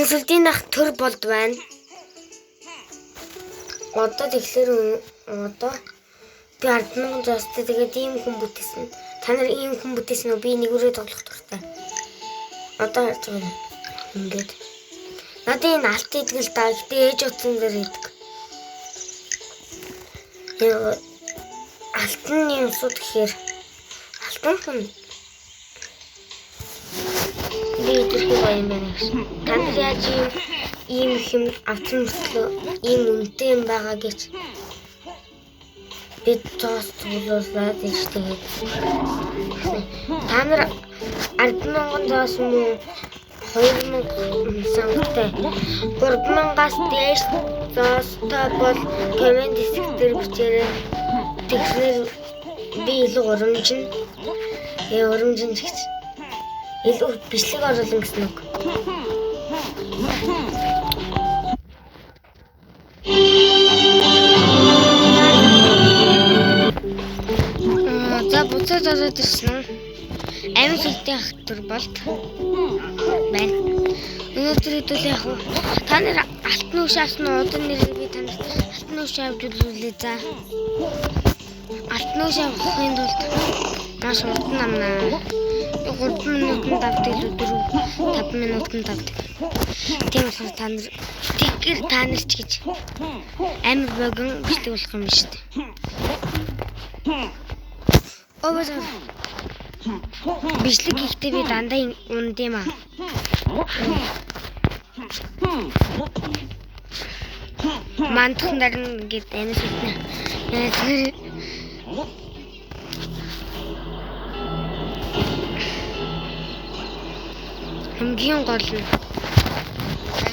Инсултын ах төр болд байна. Одоо тэгэхээр одоо би 10,000 зоостой тэгээд ийм хүн бүтээсэн. Та нар ийм хүн бүтээсэн үү? Би нэгүрээ тоглох дуртай. Одоо харж байна. Ингээд. Надад энэ алт идэл даа. Гэтэ ээж утсан дээр идэг. Алтан юм сууд гэхээр алтан хүн би идэрхий гоё юм байна гэсэн. Та нар яаж ийм хэм авсан мөртлөө ийм үнэтэй юм байгаа гэж бид тоос зүйлуулаад ичтэйгээ. Та нар 10,000 зоос юм уу? 2,000 сангтай 3,000-аас дээш зоостой бол комент хэсгээр бичээрэй. Тэгэхээр би илүү урамжин гэж илүү бичлэг оруулна гэсэн үг. За буцаад ороод ирсэн үү? Амин шилтийн хатар болт байна. Өнөөдөр хэдүүл яг та нар алтан үш авсан удан нэрийг би танд алтан үш авч үзүүлээ за. Алтан үш авахын тулд маш хурдан амнаа. 3 минутанд авдаг л 5 минутанд авдаг. Тийм болохоор та нар тэгэр та нар ч гэж амин богон бичлэг болох юм шүү дээ. Овоос бичлэг хийхдээ би дандаа унд юм аа. Мантхан дарна гэдэг энэ шилнэ. Тэгэхээр хамгийн гол нь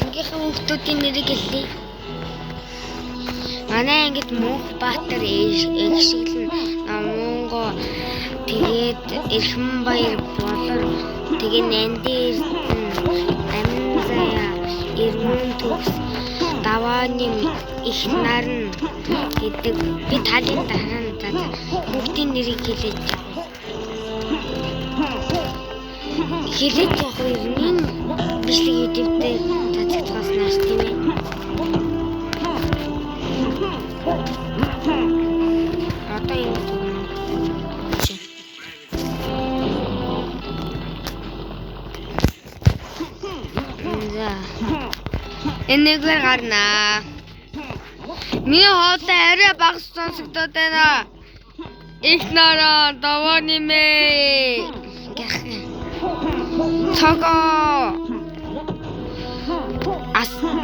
ангийнхаа хүүхдүүдийн нэрийг хэлье. Манай ангид Мөнх Баатар Эгшиглэн Намунго тэгээд Эрхэнбаяр Болор тэгээд Нандир Амин заяа Ирмэн төгс Давааны их нарн гэдэг би талын дараа нь бүгдийн нэрийг хэлээд яг ирнэ бичлэг YouTube-дээр цацгдгаснаас тийм ээ. Одоо юм. Энэгээр гарнаа. Миний хоолой арай багс сонсогдоод байна. Их нараа давааны мэ. Цогоо.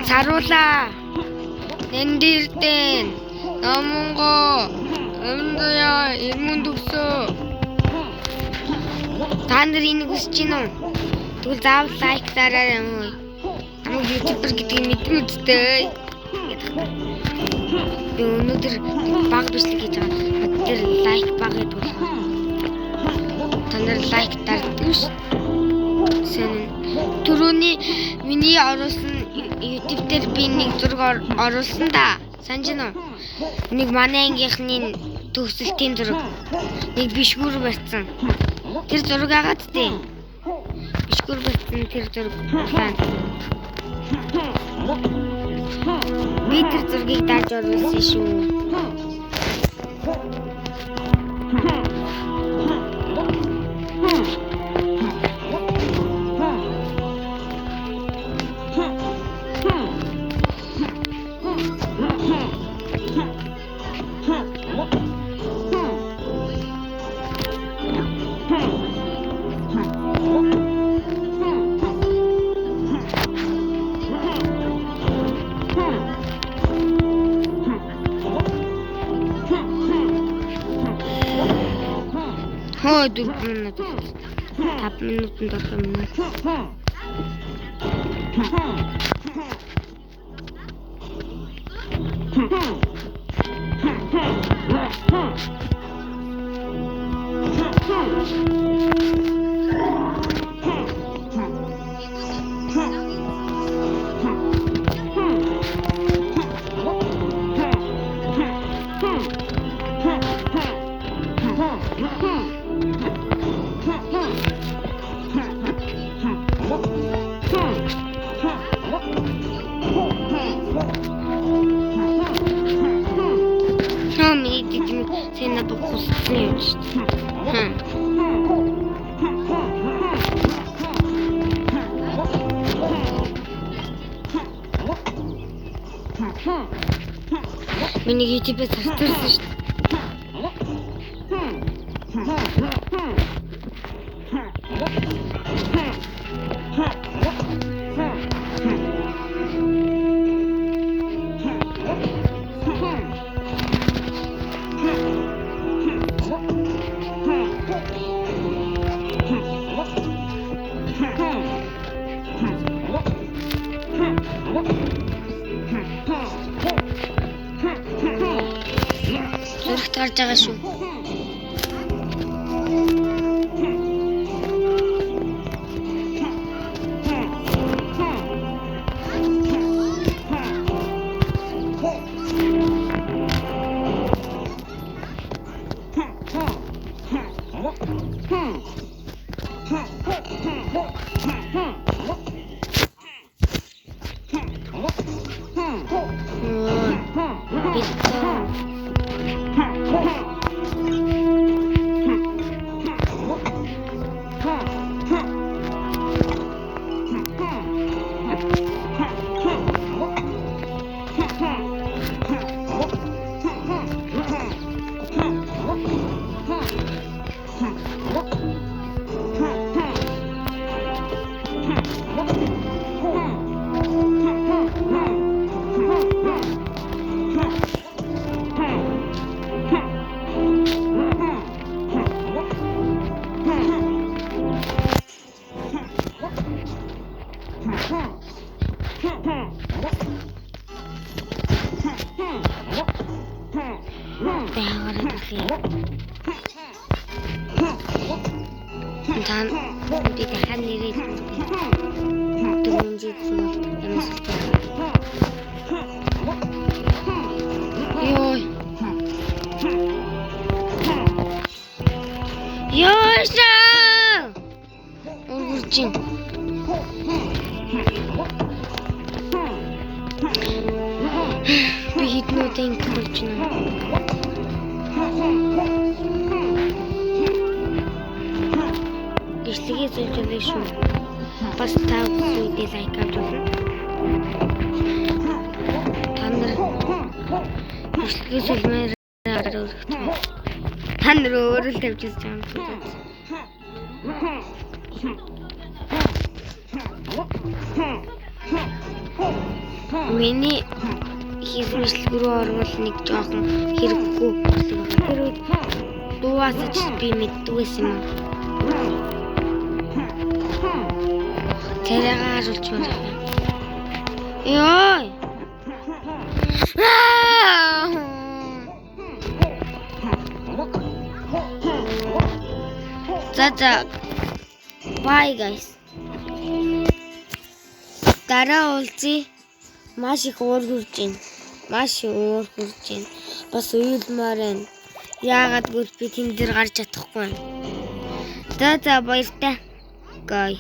Сарула. Нэндирдэн. Намунго. Амдая ирмэн төгсөө. Та нар энийг хүсэж байна уу? Тэгвэл заавал лайк дараарай юм уу? Амаг YouTuber гэдгийг мэдэн үстэй. Би өнөөдөр баг бичлэг хийж байгаа. Тэр лайк баг гэдэг бол та нар лайк дардаг ш. Түрүүний миний оруулсан YouTube дээр би нэг зураг оруулсан да. Санаж байна уу? Нэг манай ангийнхны төгсөлтийн зураг. Нэг бишгүүр барьсан. Тэр зураг агаад тээ. Бишгүүр барьсан тэр зураг. Би тэр зургийг дааж оруулсан шүү. Хөө 4 минут. 5 минутанд орох юм байна. явж шүү. Миний YouTube-ээр татсан шүү. Зурагт гарч байгаа шүү. Tan di tahan diri dengan jitu yang sudah. Yo sa, urgent. Behit no tank urgent. Ишлэгээ зөвлөе шүү. Бас тав үедээ лайк авчихна. Та нар ишлэгээ зөвлөмээр өргөцөн. Та нар өөрөө л тавьж байгаа юм шүү. Миний хийсэн ишлэг рүү орвол нэг жоохон хэрэггүй болсон. Тэр үед дуусаж би мэддгүйсэн юм. Тэрийг харуулж байна. Йой. За. Bye guys. Дараа уулзъя. Маш их уур хүрж байна. Бас уйлмаар байна. Яагаад гэвэл би тэн дээр гарч чадахгүй байна. За баяртай. Гай.